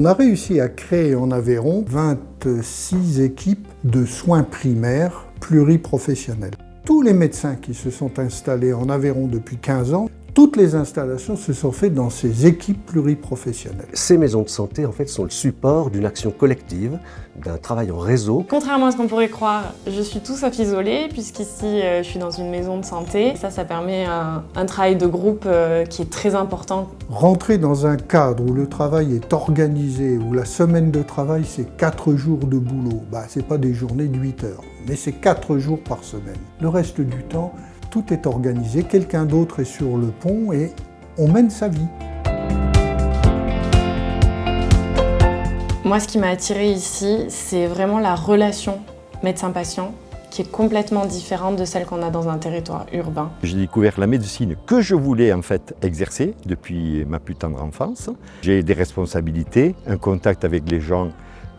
On a réussi à créer en Aveyron 26 équipes de soins primaires pluriprofessionnels. Tous les médecins qui se sont installés en Aveyron depuis 15 ans, toutes les installations se sont faites dans ces équipes pluriprofessionnelles. Ces maisons de santé, en fait, sont le support d'une action collective, d'un travail en réseau. Contrairement à ce qu'on pourrait croire, je suis tout sauf isolée, puisqu'ici, je suis dans une maison de santé. Ça permet un travail de groupe qui est très important. Rentrer dans un cadre où le travail est organisé, où la semaine de travail, c'est 4 jours de boulot, c'est pas des journées de 8 heures, mais c'est 4 jours par semaine. Le reste du temps, tout est organisé, quelqu'un d'autre est sur le pont et on mène sa vie. Moi, ce qui m'a attirée ici, c'est vraiment la relation médecin-patient qui est complètement différente de celle qu'on a dans un territoire urbain. J'ai découvert la médecine que je voulais en fait exercer depuis ma plus tendre enfance. J'ai des responsabilités, un contact avec les gens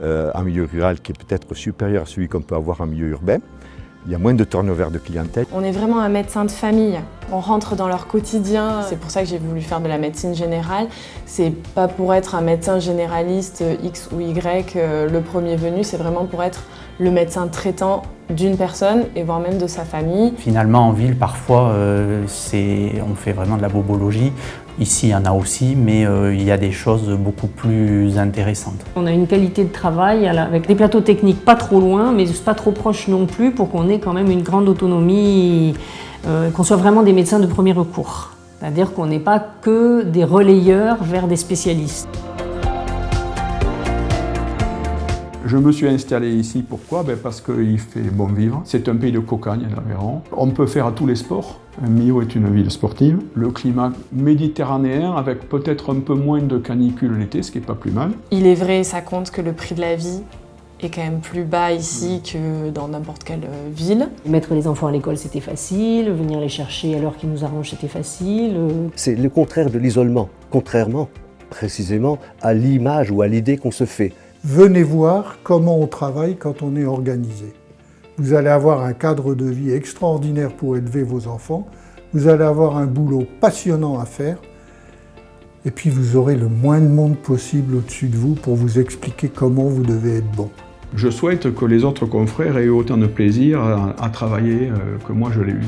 en milieu rural qui est peut-être supérieur à celui qu'on peut avoir en milieu urbain. Il y a moins de turnover de clientèle. On est vraiment un médecin de famille. On rentre dans leur quotidien. C'est pour ça que j'ai voulu faire de la médecine générale. C'est pas pour être un médecin généraliste X ou Y le premier venu, c'est vraiment pour être le médecin traitant d'une personne et voire même de sa famille. Finalement, en ville, parfois, on fait vraiment de la bobologie. Ici, il y en a aussi, mais il y a des choses beaucoup plus intéressantes. On a une qualité de travail avec des plateaux techniques pas trop loin, mais pas trop proches non plus, pour qu'on ait quand même une grande autonomie, qu'on soit vraiment des médecins de premier recours. C'est-à-dire qu'on n'est pas que des relayeurs vers des spécialistes. Je me suis installé ici, pourquoi? Parce qu'il fait bon vivre. C'est un pays de cocagne, l'Aveyron. On peut faire tous les sports. Millau est une ville sportive. Le climat méditerranéen, avec peut-être un peu moins de canicule l'été, ce qui n'est pas plus mal. Il est vrai, ça compte que le prix de la vie est quand même plus bas ici que dans n'importe quelle ville. Mettre les enfants à l'école, c'était facile. Venir les chercher à l'heure qui nous arrange, c'était facile. C'est le contraire de l'isolement, contrairement précisément à l'image ou à l'idée qu'on se fait. Venez voir comment on travaille quand on est organisé. Vous allez avoir un cadre de vie extraordinaire pour élever vos enfants, vous allez avoir un boulot passionnant à faire, et puis vous aurez le moins de monde possible au-dessus de vous pour vous expliquer comment vous devez être bon. Je souhaite que les autres confrères aient autant de plaisir à travailler que moi je l'ai eu.